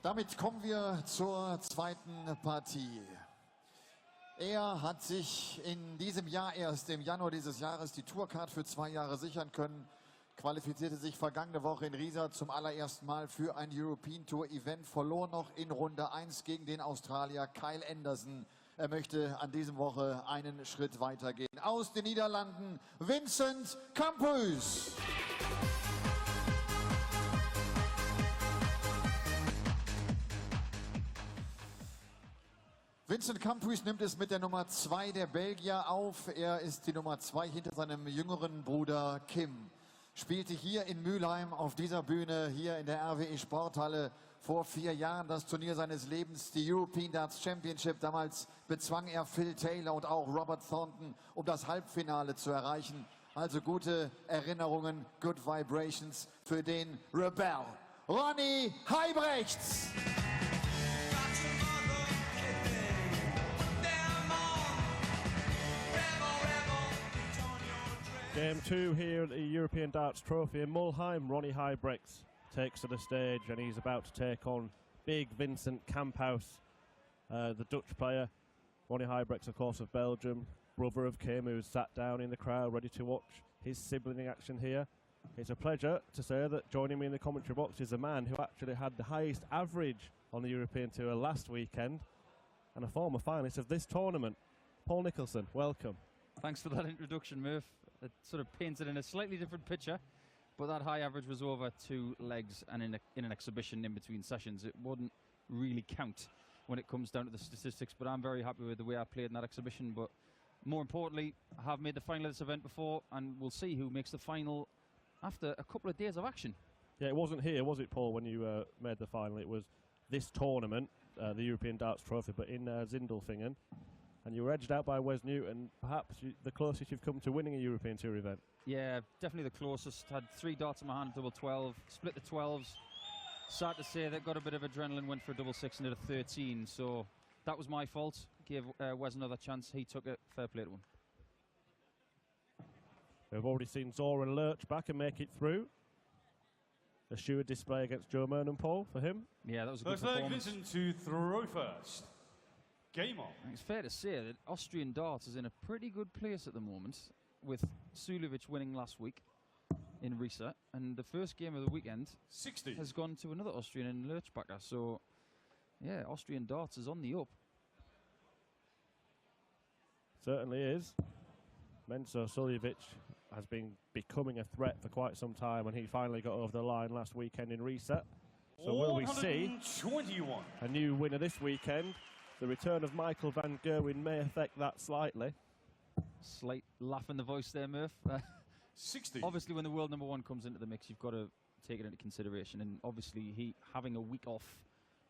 Damit kommen wir zur zweiten Partie. Er hat sich in diesem Jahr erst im Januar dieses Jahres die Tourcard für 2 Jahre sichern können, qualifizierte sich vergangene Woche in Riesa zum allerersten Mal für ein European Tour Event, verlor noch in Runde 1 gegen den Australier Kyle Anderson. Er möchte an diesem Woche einen Schritt weitergehen. Aus den Niederlanden Vincent Kamphuis. Vincent Kamphuis nimmt es mit der Nummer 2 der Belgier auf. Er ist die Nummer 2 hinter seinem jüngeren Bruder Kim. Spielte hier in Mülheim auf dieser Bühne, hier in der RWE Sporthalle, vor 4 Jahren das Turnier seines Lebens, die European Darts Championship. Damals bezwang er Phil Taylor und auch Robert Thornton, um das Halbfinale zu erreichen. Also gute Erinnerungen, good vibrations für den Rebell. R.Huybrechts. Game 2 here at the European Darts Trophy in Mulheim. R.Huybrechts takes to the stage and he's about to take on big Vincent Kamphuis, the Dutch player. R.Huybrechts, of course, of Belgium, brother of Kim, who's sat down in the crowd ready to watch his sibling action here. It's a pleasure to say that joining me in the commentary box is a man who actually had the highest average on the European Tour last weekend and a former finalist of this tournament. Paul Nicholson, welcome. Thanks for that introduction, Murph. It sort of paints it in a slightly different picture, but that high average was over 2 legs and in an exhibition in between sessions. It wouldn't really count when it comes down to the statistics, but I'm very happy with the way I played in that exhibition. But more importantly, I have made the final of this event before, and we'll see who makes the final after a couple of days of action. Yeah, it wasn't here, was it, Paul, when you made the final? It was this tournament, the European Darts Trophy, but in Zindelfingen. And you were edged out by Wes Newton, perhaps the closest you've come to winning a European Tour event. Yeah, definitely the closest. Had 3 darts in my hand, double 12, split the 12s. Sad to say that got a bit of adrenaline, went for a double 6 and did a 13. So that was my fault. Gave Wes another chance. He took it. Fair play to him. We've already seen Zoran lurch back and make it through. Assured display against Joe Mernon, Paul, for him. Yeah, that was a good performance. Vincent to throw first. Game on. It's fair to say that Austrian darts is in a pretty good place at the moment, with Sulevic winning last week in Riesa, and the first game of the weekend 60 has gone to another Austrian in Lurchbacher. So, yeah, Austrian darts is on the up. Certainly is. Menzo Suljevic has been becoming a threat for quite some time, and he finally got over the line last weekend in Riesa. So will we see a new winner this weekend? The return of Michael van Gerwen may affect that slightly. Slight laugh in the voice there, Murph. 60. Obviously, when the world number 1 comes into the mix, you've got to take it into consideration. And obviously, he having a week off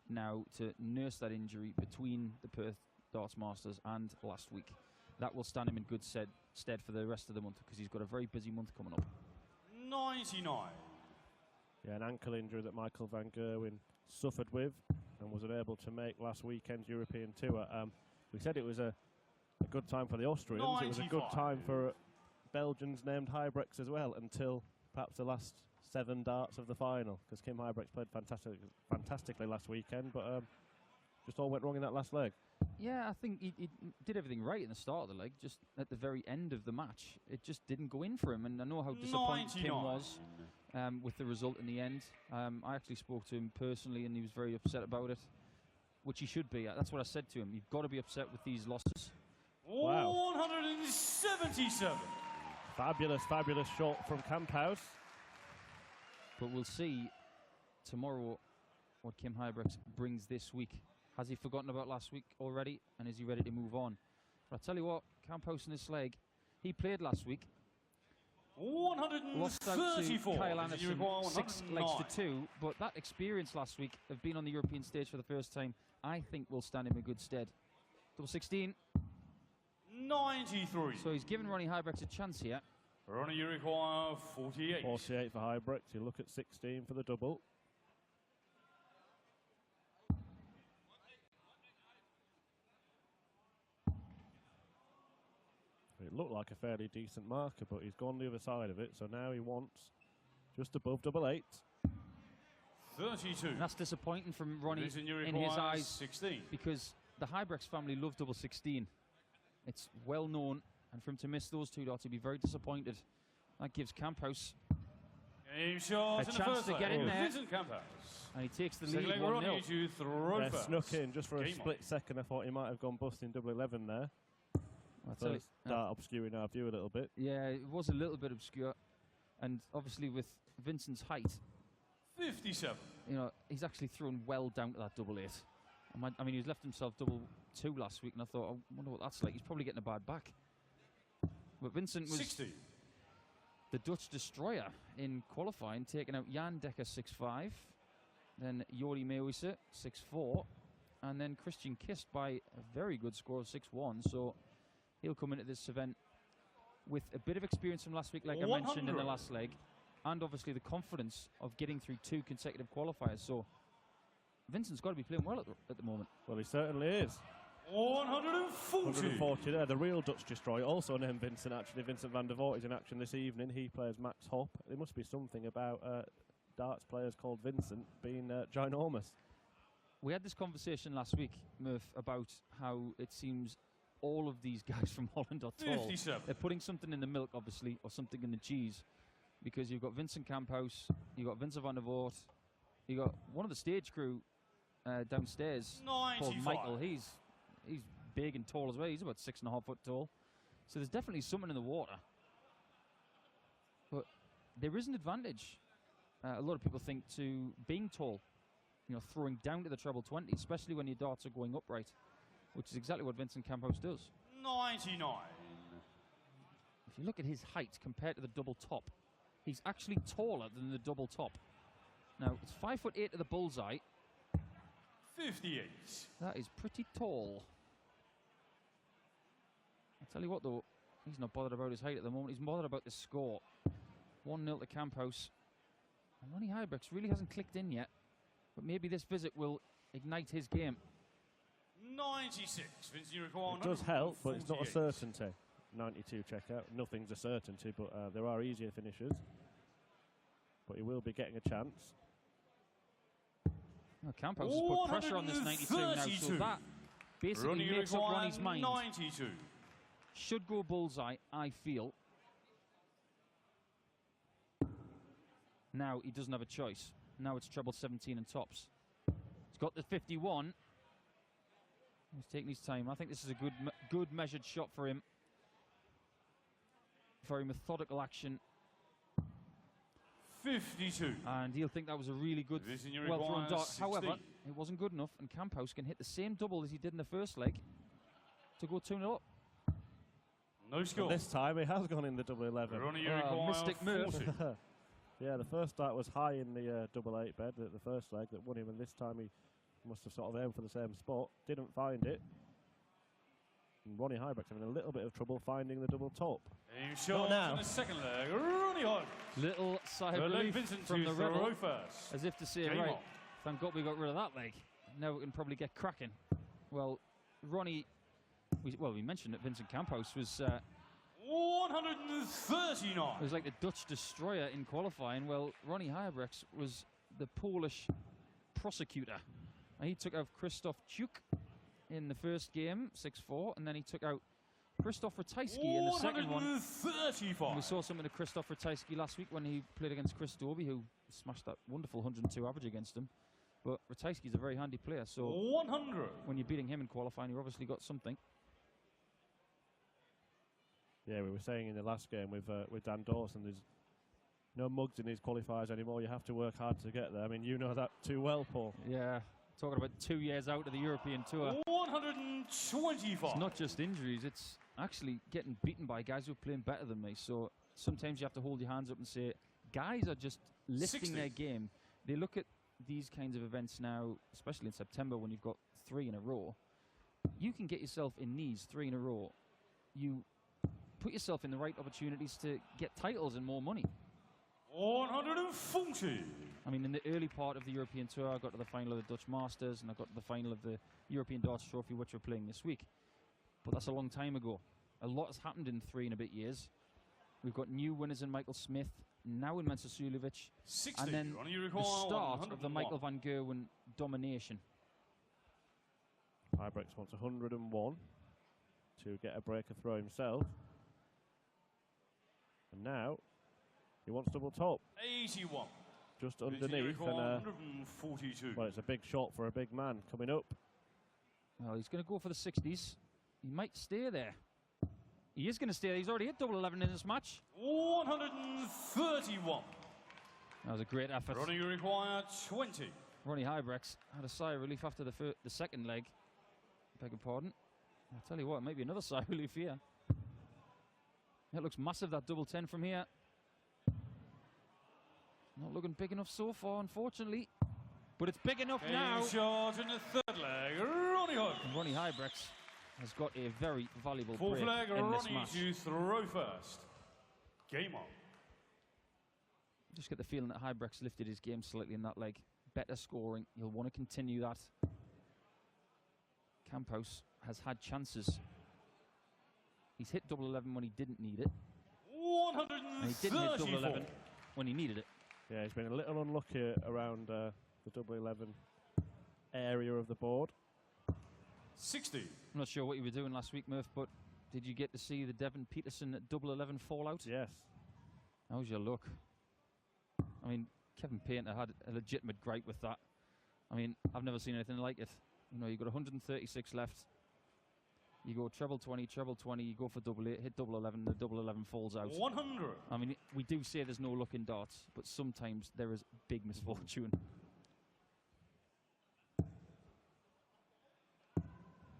now to nurse that injury between the Perth Darts Masters and last week, that will stand him in good stead for the rest of the month, because he's got a very busy month coming up. 99. Yeah, an ankle injury that Michael van Gerwen suffered with and was unable to make last weekend's European Tour. We said it was a good time for the Austrians. 95. It was a good time for Belgians named Huybrechts as well, until perhaps the last 7 darts of the final, because Kim Huybrechts played fantastically last weekend, but just all went wrong in that last leg. Yeah, I think he did everything right in the start of the leg. Just at the very end of the match, it just didn't go in for him. And I know how disappointed Kim was with the result in the end. I actually spoke to him personally, and he was very upset about it, which he should be. That's what I said to him. You've got to be upset with these losses. Wow. 177. Fabulous, fabulous shot from Kamphuis. But we'll see tomorrow what Kim Huybrechts brings this week. Has he forgotten about last week already, and is he ready to move on? But I tell you what, Kamphuis in this leg, he played last week. 134. Lost out to Kyle Anderson 6 legs to 2, but that experience last week of being on the European stage for the first time, I think will stand him in good stead. Double 16. 93. So he's given R.Huybrechts a chance here. Ronnie, you require 48. 48 for Huybrechts. You look at 16 for the double. It looked like a fairly decent marker, but he's gone the other side of it, so now he wants just above double 8. 32. And that's disappointing from Ronnie This in in his eyes 16. because the Huybrechts family love double 16. It's well known, and for him to miss those 2 dots, he'd be very disappointed. That gives Kamphuis Game shot a in the chance first to get leg. in there. Vincent Kamphuis. And he takes the Second lead leg, 1-0. Ronnie to throw Yeah, first. snuck in just for a Game on. split second. I thought he might have gone bust in double 11 there. I'll tell you- First dart obscuring our view a little bit. Yeah, it was a little bit obscure, and obviously with Vincent's height, 57. you know, he's actually thrown well down to that double 8. I mean, he's left himself double 2 last week, and I thought, I wonder what that's like. He's probably getting a bad back. But Vincent was 60. the Dutch destroyer in qualifying, taking out Jan Dekker 6-5, then Jordi Meeuwissen 6-4, and then Christian Kist by a very good score of 6-1. So he'll come into this event with a bit of experience from last week, like I mentioned in the 100. last leg, and obviously the confidence of getting through 2 consecutive qualifiers. So Vincent's got to be playing well at the moment. Well, he certainly is. 140. 140 there. The real Dutch destroyer, also named Vincent, actually. Vincent van der Voort is in action this evening. He plays Max Hopp. There must be something about darts players called Vincent being ginormous. We had this conversation last week, Murph, about how it seems all of these guys from Holland are tall. 57. They're putting something in the milk, obviously, or something in the cheese, because you've got Vincent Kamphuis, you've got Vincent van der Voort, you've got one of the stage crew downstairs called 95. Michael. He's big and tall as well. He's about 6.5 foot tall. So there's definitely something in the water. But there is an advantage, a lot of people think, to being tall, you know, throwing down to the treble 20, especially when your darts are going upright, which is exactly what Vincent Kamphuis does. 99. If you look at his height compared to the double top, he's actually taller than the double top. Now, it's 5'8" to the bullseye. 58. That is pretty tall. I'll tell you what, though, he's not bothered about his height at the moment. He's bothered about the score. 1-0 to Kamphuis. And Ronnie Huybrechts really hasn't clicked in yet, but maybe this visit will ignite his game. 96. Vince, you require It does help, but it's not a 148. certainty. 92 checkout. Nothing's a certainty, but there are easier finishers. But he will be getting a chance. Well, Kamphuis has put pressure on this 92 now, so 132. that basically Ronnie makes up require Ronnie's mind. 92. Should go bullseye, I feel. Now he doesn't have a choice. Now it's treble 17 and tops. He's got the 51. He's taking his time. I think this is a good measured shot for him. Very methodical action, 52. and he'll think that was a really good, This in your well-thrown require dart. 60. However, it wasn't good enough, and Kamphuis can hit the same double as he did in the first leg to go 2-0 up. No score. But this time he has gone in the double 11. Ronnie, you require Mystic Murph. 40. Yeah, the first dart was high in the double 8 bed at the first leg that won him, and this time he must have sort of aimed for the same spot. Didn't find it. And Ronnie Huybrechts having a little bit of trouble finding the double top. Aim shot now. in the second leg. Ronnie Huybrechts. Little sigh of Third leg, relief Vincent from to the throw rebel, first. as if to say, Game right, on. thank God we got rid of that leg. Now we can probably get cracking. Well, Ronnie, we mentioned that Vincent Kamphuis was 139. it was like the Dutch destroyer in qualifying. Well, Ronnie Huybrechts was the Polish prosecutor. And he took out Krzysztof Ciuk in the first game, 6-4, and then he took out Krzysztof Ratajski in the second one. 135. And we saw something of Krzysztof Ratajski last week when he played against Chris Dobie, who smashed that wonderful 102 average against him. But Ratajski's a very handy player, so 100. when you're beating him in qualifying, you obviously got something. Yeah, we were saying in the last game with Dan Dawson, there's no mugs in these qualifiers anymore. You have to work hard to get there. I mean, you know that too well, Paul. Yeah, talking about 2 years out of the European Tour. 125. It's not just injuries, it's actually getting beaten by guys who are playing better than me. So sometimes you have to hold your hands up and say, guys are just lifting 60. their game. They look at these kinds of events now, especially in September when you've got 3 in a row. You can get yourself in these 3 in a row. You put yourself in the right opportunities to get titles and more money. 140. I mean, in the early part of the European Tour, I got to the final of the Dutch Masters, and I got to the final of the European Darts Trophy, which we're playing this week. But that's a long time ago. A lot has happened in 3 and a bit years. We've got new winners in Michael Smith, now in Mensah Suljovic, 60. and then Ronnie, you the require start of the 101. Michael van Gerwen domination. Huybrechts wants 101 to get a breaker throw himself. And now he wants double top, 81. just Vincent, you underneath. require And 142. well, it's a big shot for a big man coming up. Well, he's going to go for the 60s. He might stay there. He is going to stay there. He's already hit double 11 in this match. 131. That was a great effort. Ronnie, you require 20. Ronnie Huybrechts had a sigh of relief after the second leg. Beg your pardon. I'll tell you what, maybe another sigh of relief here. That looks massive, that double 10 from here. Not looking big enough so far, unfortunately. But it's big enough now. Shot in the third leg. Ronnie Hood. And Ronnie Huybrechts has got a very valuable Fourth break leg, in this Ronnie match. to throw first. Game on. Just get the feeling that Huybrechts lifted his game slightly in that leg. Better scoring. He'll want to continue that. Kamphuis has had chances. He's hit double 11 when he didn't need it. 134. And he didn't hit double 11 when he needed it. Yeah, he's been a little unlucky around the double 11 area of the board. 60. I'm not sure what you were doing last week, Murph, but did you get to see the Devon Peterson at double 11 fallout? Yes. How's your look? I mean, Kevin Painter had a legitimate gripe with that. I mean, I've never seen anything like it. You know, you've got 136 left. You go treble 20, you go for double 8, hit double 11, the double 11 falls out. 100. I mean, we do say there's no luck in darts, but sometimes there is big misfortune.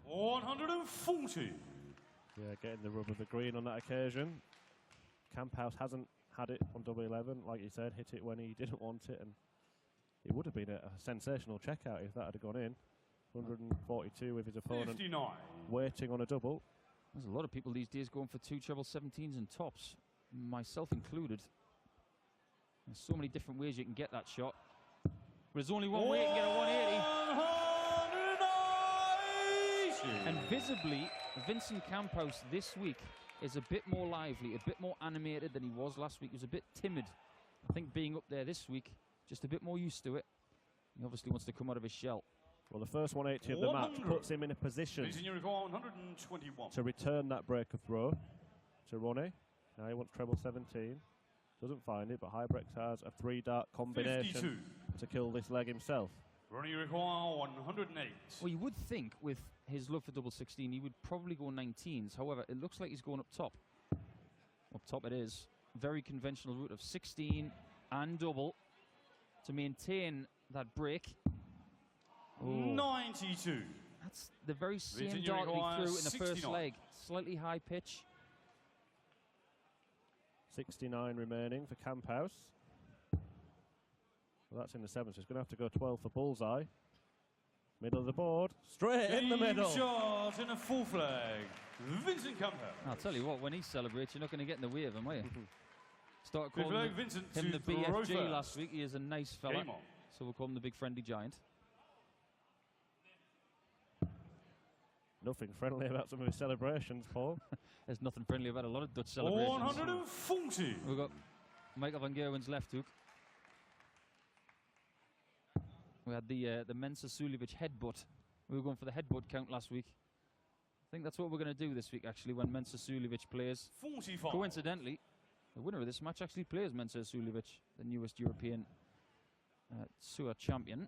140. Yeah, getting the rub of the green on that occasion. Kamphuis hasn't had it on double 11, like you said, hit it when he didn't want it, and it would have been a sensational checkout if that had gone in. 142 with his opponent 59. waiting on a double. There's a lot of people these days going for 2 treble 17s and tops, myself included. There's so many different ways you can get that shot. But there's only one way you can get a 180. 180. And visibly, Vincent Kamphuis this week is a bit more lively, a bit more animated than he was last week. He was a bit timid. I think being up there this week, just a bit more used to it. He obviously wants to come out of his shell. Well, the first 180 of the match 100. puts him in a position Ladies and gentlemen, 121. to return that breaker throw to Ronnie. Now he wants treble 17. Doesn't find it, but Huybrechts has a 3-dart combination 52. to kill this leg himself. Ronnie, you require 108. Well, you would think with his love for double 16, he would probably go 19s. However, it looks like he's going up top. Up top it is. Very conventional route of 16 and double to maintain that break. Ooh. 92. That's the very same Vincent, dart that he Uruguay, threw in the first 69. leg. Slightly high pitch. 69 remaining for Kamphuis. Well, that's in the 7th, so he's going to have to go 12 for bullseye. Middle of the board, straight in the middle. Shot in a full flag. Vincent Kamphuis. I'll tell you what, when he celebrates, you're not going to get in the way of him, are you? Started Good calling flag, him Vincent the to throw BFG first. last week. He is a nice fella, Game on. so we'll call him the Big Friendly Giant. Nothing friendly about some of his celebrations, Paul. There's nothing friendly about a lot of Dutch celebrations. 140. We've got Michael van Gerwen's left hook. We had the Mensah Suljovic headbutt. We were going for the headbutt count last week. I think that's what we're going to do this week, actually, when Mensah Suljovic plays. 45. Coincidentally, the winner of this match actually plays Mensah Suljovic, the newest European Tour champion.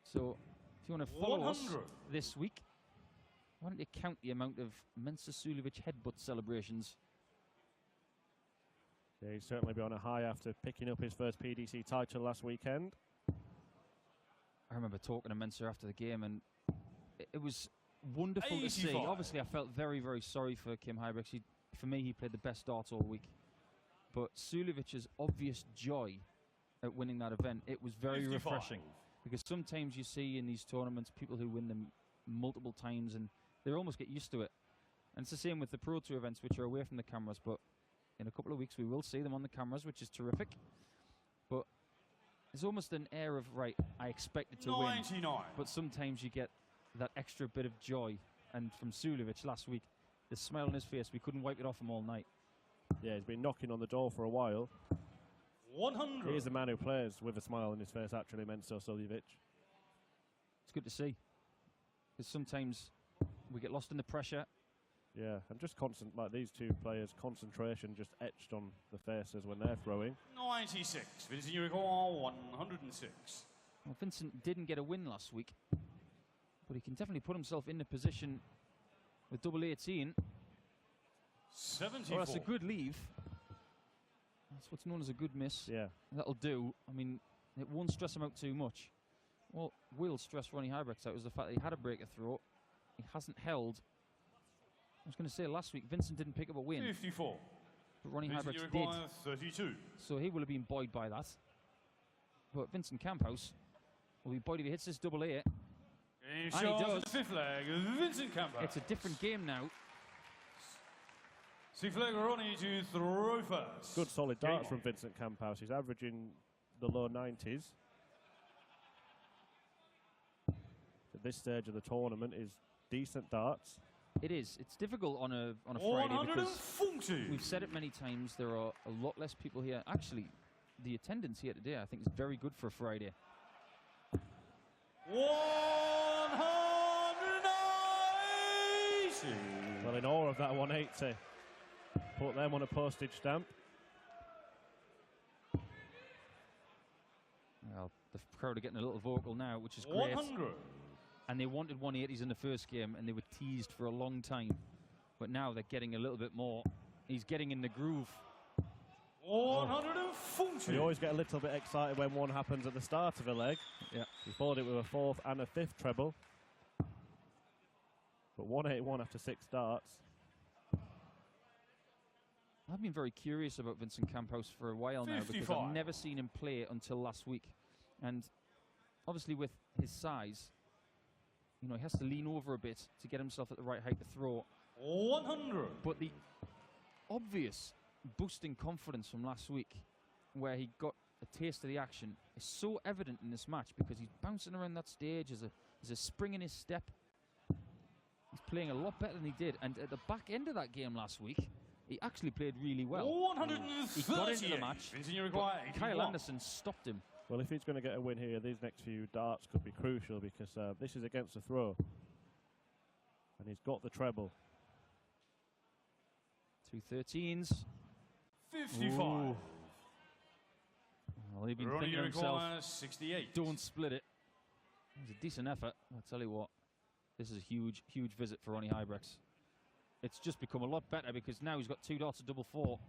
So, if you want to follow us 100. this week, why don't you count the amount of Mensah Suljovic headbutt celebrations? Yeah, he's certainly been on a high after picking up his first PDC title last weekend. I remember talking to Mensah after the game, and it was wonderful to see. 85. Obviously, I felt very, very sorry for Kim Huybrechts. For me, he played the best darts all week. But Suljovic's obvious joy at winning that event, it was very 55. refreshing. Because sometimes you see in these tournaments people who win them multiple times and they almost get used to it. And it's the same with the Pro Tour events, which are away from the cameras. But in a couple of weeks, we will see them on the cameras, which is terrific. But there's almost an air of, right, I expected to 99. win. But sometimes you get that extra bit of joy. And from Suljovic last week, the smile on his face, we couldn't wipe it off him all night. Yeah, he's been knocking on the door for a while. 100. He's the man who plays with a smile on his face, actually, Menzo Suljevic. It's good to see. Because sometimes we get lost in the pressure. Yeah, and just constant, like these two players, concentration just etched on the faces when they're throwing. 96. Vincent, you recall 106. Well, Vincent didn't get a win last week, but he can definitely put himself in the position with double 18. 74. Well, that's a good leave. That's what's known as a good miss. Yeah. That'll do. I mean, it won't stress him out too much. What will stress R.Huybrechts out is the fact that he had a breaker throw. He hasn't held. I was going to say last week, Vincent didn't pick up a win. 54. But R.Huybrechts did. 32. So he will have been buoyed by that. But Vincent Kamphuis will be buoyed if he hits this double 8. And he does. The fifth leg, Vincent Kamphuis. It's a different game now. Sixth leg, Ronnie to throw first. Good solid darts from Vincent Kamphuis. He's averaging the low 90s. At this stage of the tournament is decent darts. It is. It's difficult on a Friday because 140. we've said it many times. There are a lot less people here. Actually, the attendance here today, I think, is very good for a Friday. 180. Well, in awe of that 180. Put them on a postage stamp. Well, the crowd are getting a little vocal now, which is great. 100. And they wanted 180s in the first game, and they were teased for a long time. But now they're getting a little bit more. He's getting in the groove. 140. You always get a little bit excited when one happens at the start of a leg. Yeah. He followed it with a fourth and a fifth treble. But 181 after 6 darts. I've been very curious about Vincent Kamphuis for a while now because I've never seen him play until last week. And obviously with his size, you know, he has to lean over a bit to get himself at the right height to throw. 100. But the obvious boosting confidence from last week, where he got a taste of the action, is so evident in this match because he's bouncing around that stage. There's a spring in his step. He's playing a lot better than he did. And at the back end of that game last week, he actually played really well. 130. He got into the match, but Kyle Anderson stopped him. Well, if he's going to get a win here, these next few darts could be crucial because this is against the throw. And he's got the treble. 2 13s. 55. Ooh. Well, he'd been thinking to himself, 68. don't split it. It was a decent effort. I'll tell you what, this is a huge, huge visit for R.Huybrechts. It's just become a lot better because now he's got 2 darts at double 4.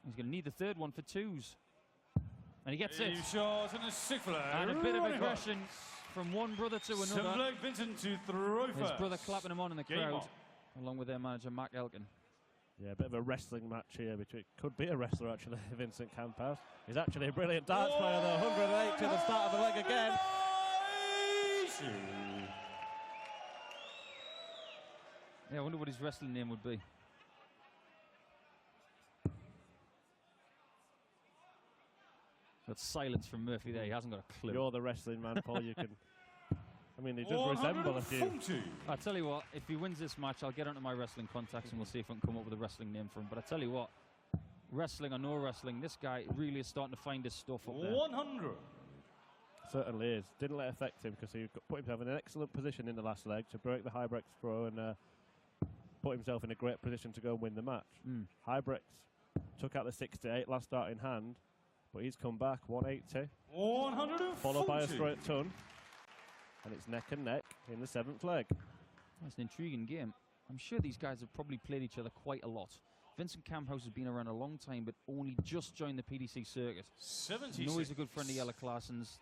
He's going to need the third one for 2s. And he gets it. Shot and a sixth leg. And a bit of aggression from one brother to another. Seventh leg, Vincent to throw first. His brother clapping him on in the Game crowd, on. along with their manager, Mark Elkin. Yeah, a bit of a wrestling match here between, could be a wrestler actually, Vincent Kamphuis. He's actually a brilliant darts player though, 108 to the start of the leg again. Yeah, I wonder what his wrestling name would be. Got silence from Murphy there, he hasn't got a clue. You're the wrestling man, Paul, you can... I mean, he does resemble a few. I'll tell you what, if he wins this match, I'll get onto my wrestling contacts and we'll see if I can come up with a wrestling name for him. But I tell you what, wrestling or no wrestling, this guy really is starting to find his stuff up there. 100. Certainly is. Didn't let it affect him because he put himself in an excellent position in the last leg to break the Huybrechts throw and put himself in a great position to go and win the match. Huybrechts took out the 68, last start in hand, but he's come back 180. 140. Followed by a straight ton. And it's neck and neck in the 7th leg. That's an intriguing game. I'm sure these guys have probably played each other quite a lot. Vincent Kamphuis has been around a long time, but only just joined the PDC circuit. 76. I know he's a good friend of Jelle Claessen's.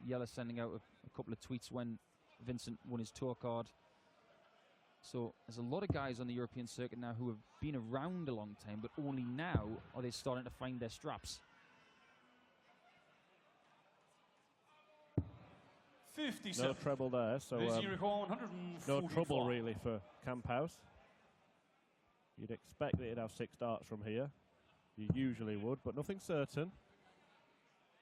Jelle sending out a couple of tweets when Vincent won his tour card. So there's a lot of guys on the European circuit now who have been around a long time, but only now are they starting to find their straps. 57. No treble there, so no trouble really for Kamphuis. You'd expect that he'd have 6 darts from here. You usually would, but nothing certain.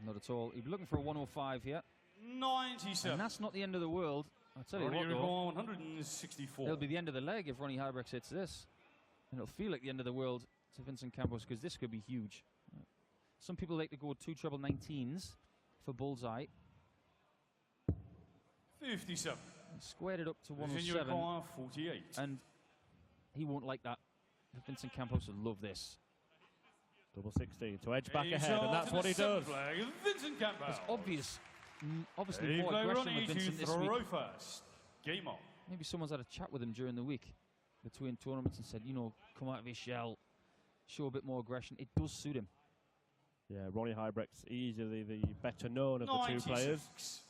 Not at all. He'd be looking for a 105 here. 97. And that's not the end of the world. I'll tell you what, though, 164. it'll be the end of the leg if R.Huybrechts hits this. And it'll feel like the end of the world to Vincent Kamphuis because this could be huge. Some people like to go 2 treble 19s for bullseye. 57. He squared it up to Then you 107. require 48. And he won't like that. Vincent Kamphuis would love this. Double 16 to edge back He's ahead, and off that's to what the he does. seventh flag, Vincent Kamphuis. It's obvious, obviously He more played aggression Ronnie with to Vincent this week. throw first. Game on. Maybe someone's had a chat with him during the week between tournaments and said, you know, come out of his shell, show a bit more aggression. It does suit him. Yeah, R.Huybrechts, easily the better known of the 2 players. 96.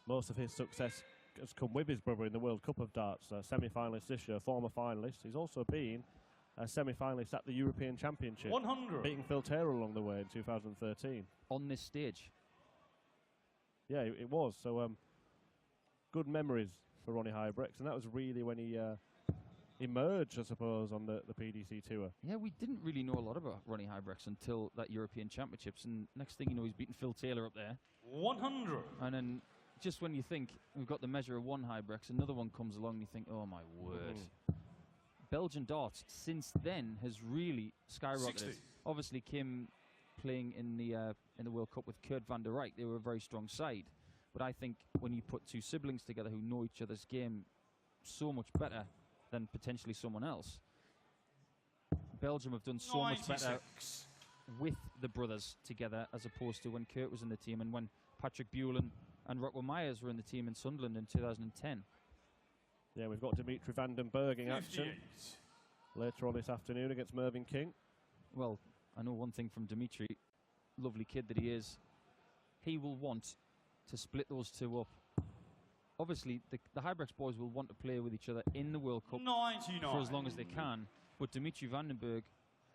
Most of his success has come with his brother in the World Cup of Darts, semi-finalist this year, former finalist. He's also been a semi-finalist at the European Championship, 100. beating Phil Taylor along the way in 2013. On this stage. Yeah, it was. So good memories for R.Huybrechts, and that was really when he emerged, I suppose, on the PDC tour. Yeah, we didn't really know a lot about R.Huybrechts until that European Championships, and next thing you know, he's beaten Phil Taylor up there. 100. And then just when you think we've got the measure of one Huybrechts, another one comes along and you think, oh my word. Belgian darts since then has really skyrocketed. 60. Obviously, Kim playing in the World Cup with Kurt van der Rijk, they were a very strong side. But I think when you put 2 siblings together who know each other's game so much better than potentially someone else, Belgium have done so 96. much better with the brothers together as opposed to when Kurt was in the team and when Patrick Buelan and Rocco Myers were in the team in Sunderland in 2010. Yeah, we've got Dimitri van den Berg in action 58. later on this afternoon against Mervyn King. Well, I know one thing from Dimitri, lovely kid that he is, he will want to split those 2 up. Obviously, the Huybrechts boys will want to play with each other in the World Cup 99. for as long as they can, but Dimitri van den Berg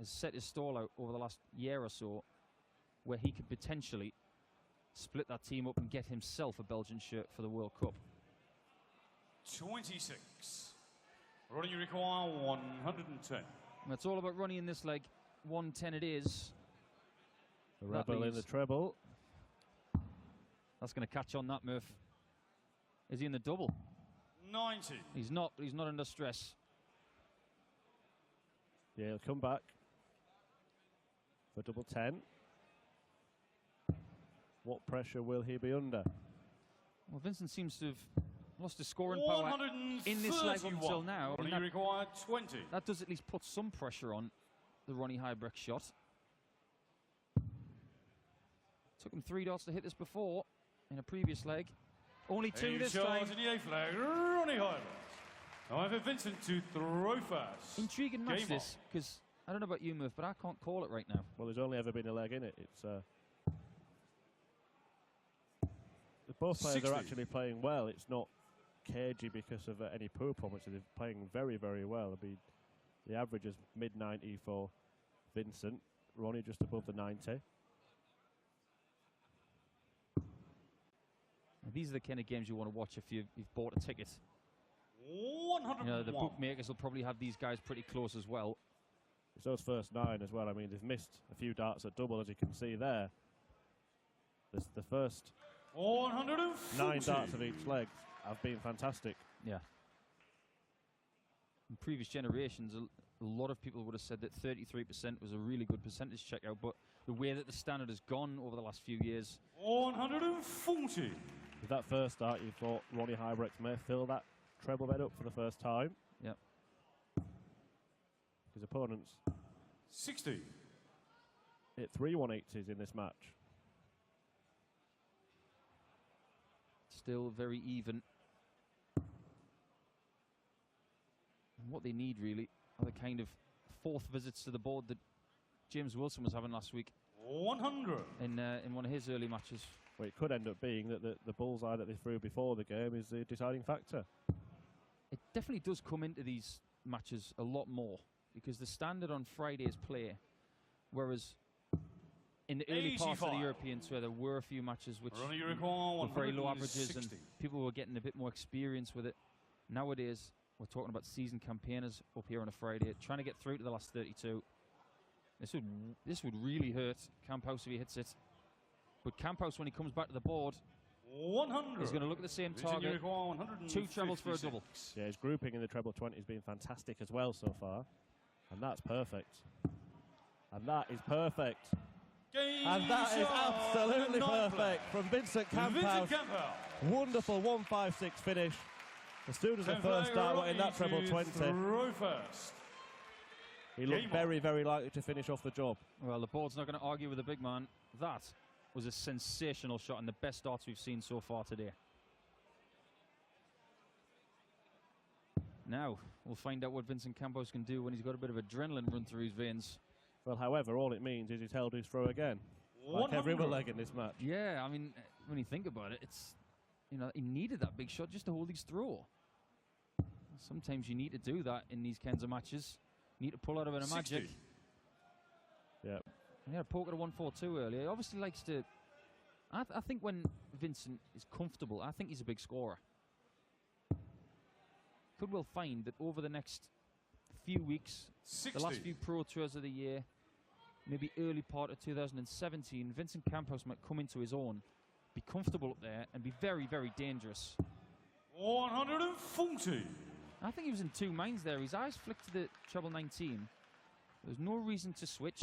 has set his stall out over the last year or so where he could potentially split that team up and get himself a Belgian shirt for the World Cup. 26. Ronnie, you require 110. And it's all about Ronnie in this leg. 110 it is. The That rebel in leaves- the treble. That's going to catch on that, Murph. Is he in the double? 90. He's not, but he's not under stress. Yeah, he'll come back for double 10. What pressure will he be under? Well, Vincent seems to have lost his scoring power in this leg up until now. I mean, Ronnie, you require 20. that does at least put some pressure on the R.Huybrechts shot. Took him 3 darts to hit this before in a previous leg. Only 2 this time. In the 8th flag, Ronnie Huybrechts. However, Vincent to throw first. Intriguing match Game this, because I don't know about you, Murph, but I can't call it right now. Well, there's only ever been a leg in it. It's both players 60. are actually playing well. It's not cagey because of any poor performance. They're playing very, very well. I mean, the average is mid-90 for Vincent. Ronnie just above the 90. And these are the kind of games you want to watch if you've bought a ticket. 101. You know, the bookmakers will probably have these guys pretty close as well. It's those first 9 as well. I mean, they've missed a few darts at double, as you can see there. The first 140. 9 darts of each leg have been fantastic. Yeah. In previous generations, a lot of people would have said that 33% was a really good percentage checkout, but the way that the standard has gone over the last few years. 140. With that first dart, you thought R.Huybrechts may fill that treble bed up for the first time. Yep. His opponents 60. hit 3 180s in this match. Still very even. And what they need really are the kind of 4th visits to the board that James Wilson was having last week 100. in one of his early matches. Well, it could end up being that the bullseye that they threw before the game is the deciding factor. It definitely does come into these matches a lot more because the standard on Friday's play, whereas in the early parts of the 85. European Tour there were a few matches which Ronnie, you require were very low averages 160. and people were getting a bit more experience with it. Nowadays, we're talking about seasoned campaigners up here on a Friday, trying to get through to the last 32. This would really hurt Kamphuis if he hits it. But Kamphuis, when he comes back to the board, 100. he's going to look at the same Vincent, you target. require 2 trebles for a double. 156. Yeah, his grouping in the treble 20 has been fantastic as well so far. And that's perfect. And that is perfect. Game And that is shot, absolutely the ninth perfect player. from Vincent Vincent Kamphuis. Kamphuis. Wonderful 1-5-6 finish. As soon as the Tenth first player start went in that Ronnie treble to 20, throw first. he looked Game very, very likely to finish off the job. Well, the board's not going to argue with the big man. That was a sensational shot and the best darts we've seen so far today. Now, we'll find out what Vincent Kamphuis can do when he's got a bit of adrenaline run through his veins. Well, however, all it means is he's held his throw again. Like every other leg in this match. Yeah, I mean, when you think about it, it's, you know, he needed that big shot just to hold his throw. Sometimes you need to do that in these kinds of matches. You need to pull out a bit of magic. 60. Yeah. He had a poke at a 1-4-2 earlier. He obviously likes to... I think when Vincent is comfortable, I think he's a big scorer. Could well find that over the next few weeks, 60. the last few Pro Tours of the year, maybe early part of 2017, Vincent Kamphuis might come into his own, be comfortable up there, and be very, very dangerous. 140. I think he was in two minds there. His eyes flicked to the treble 19. There's no reason to switch,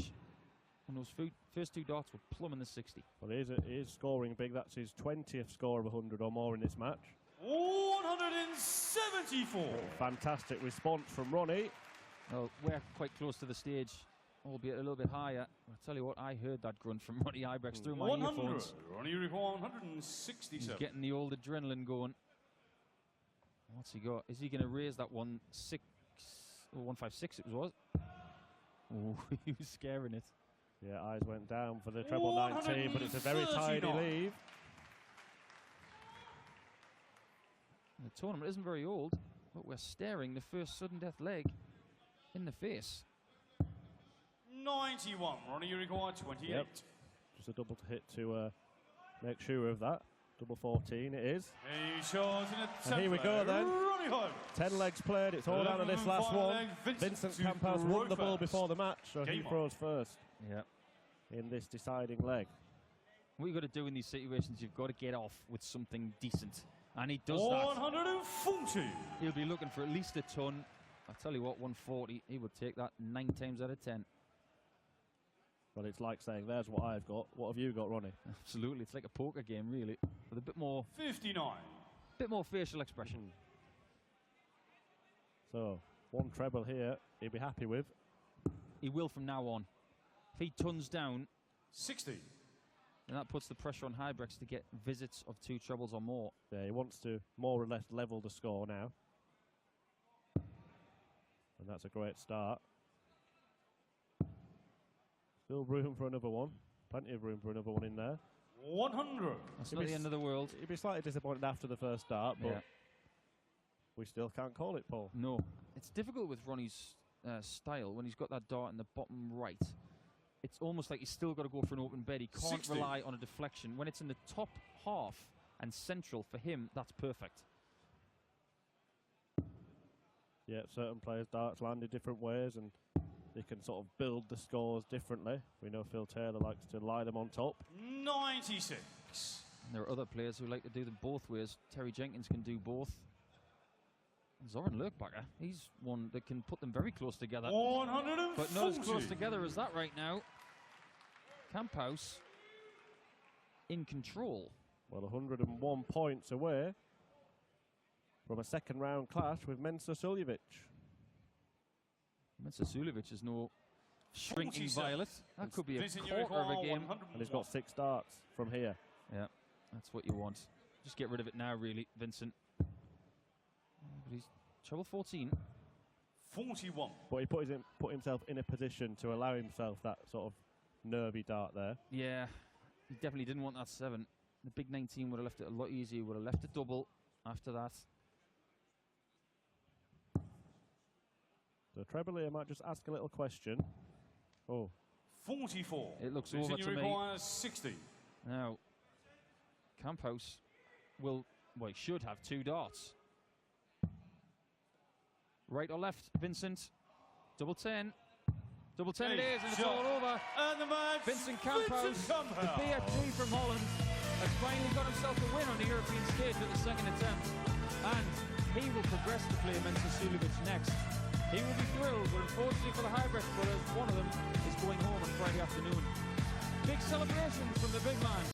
and those first two darts were plumb in the 60. Well, he is scoring big. That's his 20th score of 100 or more in this match. 174. Fantastic response from Ronnie. Well, we're quite close to the stage, albeit a little bit higher. I'll tell you what, I heard that grunt from R.Huybrechts through my 100. earphones. Ronnie record 167. He's getting the old adrenaline going. What's he got? Is he going to raise that 1-6 or 1-5-6 it was? Oh, he was scaring it. Yeah, eyes went down for the treble 19, but it's a very tidy leave. The tournament isn't very old, but we're staring the first sudden death leg in the face. 91. Ronnie record 28. Yep. Just a double to hit to make sure of that. Double 14 it is. He shows in a And here we go then. Ronnie Huybrechts. 10 legs played, it's all down to this last one. Vincent Kamphuis won the ball before the match, so he throws first Yeah. in this deciding leg. What you've got to do in these situations, you've got to get off with something decent. And he does that. 140. He'll be looking for at least a ton. I'll tell you what, 140, he would take that 9 times out of 10. Well, it's like saying, there's what I've got. What have you got, Ronnie? Absolutely, it's like a poker game, really, with a bit more 59. facial expression. So, one treble here, he'll be happy with. He will from now on. If he tons down, 60. then that puts the pressure on Huybrechts to get visits of 2 trebles or more. Yeah, he wants to more or less level the score now. And that's a great start. Still room for another one. Plenty of room for another one in there. 100. That's not the end of the world. He'd be slightly disappointed after the first start, but Yeah. we still can't call it, Paul. No. It's difficult with Ronnie's style when he's got that dart in the bottom right. It's almost like he's still got to go for an open bed. He can't 60. rely on a deflection. When it's in the top half and central for him, that's perfect. Yeah, certain players' darts land in different ways, and they can sort of build the scores differently. We know Phil Taylor likes to lie them on top. 96. And there are other players who like to do them both ways. Terry Jenkins can do both. Zoran Lurkbacher, he's one that can put them very close together. 140. But not as close together as that right now. Kamphuis in control. Well, 101 points away from a second round clash with Mensah Suljevic. Mensah Suljevic is no shrinking 47. violet. That could be a Vincent quarter of a game. And he's got 6 darts from here. Yeah, that's what you want. Just get rid of it now, really, Vincent. But he's treble 14. 41. But he put himself in a position to allow himself that sort of nervy dart there. Yeah, he definitely didn't want that 7. The big 19 would have left it a lot easier. Would have left it double after that. So treble here might just ask a little question. Oh. 44. It looks Vincent, over to you me. require 60. Now, Kamphuis will, well, he should have 2 darts. Right or left, Vincent? Double 10. Double 10 it is, and it's all over. And the match, Vincent Kamphuis, the BFG from Holland, has finally got himself a win on the European stage with the second attempt. And he will progress to play Mensah Suljevic next. He will be thrilled, but unfortunately for the Huybrechts brothers, one of them is going home on Friday afternoon. Big celebrations from the big man.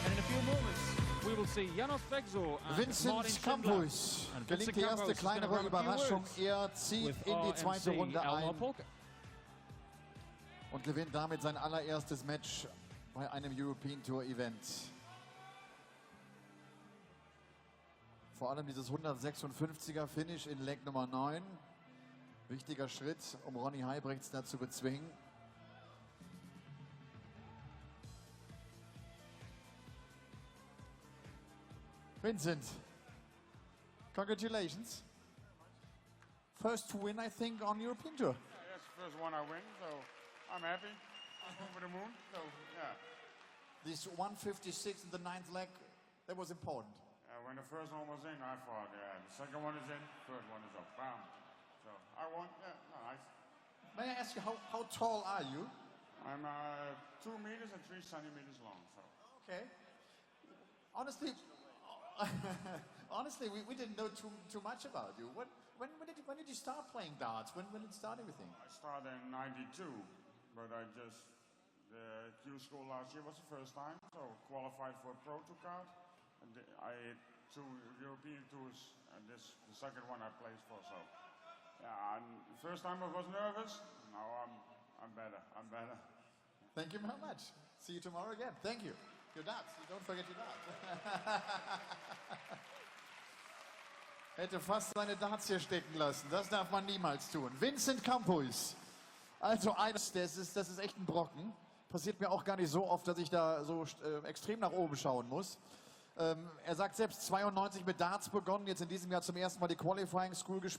And in a few moments, we will see Janos Begzo and Vincent Martin Schindler. Kamphuis And gelingt Vincent die erste Kamphuis is gonna kleinere grab a few Überraschung. words Er zieht with in die zweite RMC Runde Elmar ein Polka. und gewinnt damit sein allererstes Match bei einem European Tour Event. Vor allem dieses 156er Finish in Leg Nummer 9. Wichtiger Schritt, um Ronnie Huybrechts da zu bezwingen. Vincent, congratulations. First win, I think, on European Tour. Yeah, that's the first one I win, so I'm happy. I'm over the moon, so yeah. This 156 in the 9th leg, that was important. When the first one was in, I thought, yeah, the second one is in, third one is up, bam. So I won, yeah, nice. May I ask you, how tall are you? I'm 2 meters and 3 centimeters long, so. Okay. Honestly, honestly, we didn't know too much about you. When did you start playing darts? When did it start everything? I started in '92, but the Q school last year was the first time, so qualified for a Pro Tour card. And I had 2 European tours, and this the second one I played for. So, yeah, and the first time I was nervous. Now I'm better. I'm better. Thank you very much. See you tomorrow again. Thank you. Your darts. Don't forget your darts. Hätte fast seine Darts hier stecken lassen. Das darf man niemals tun. Vincent Kamphuis. Also das ist echt ein Brocken. Passiert mir auch gar nicht so oft, dass ich da so extrem nach oben schauen muss. Er sagt selbst 92 mit Darts begonnen, jetzt in diesem Jahr zum ersten Mal die Qualifying School gespielt.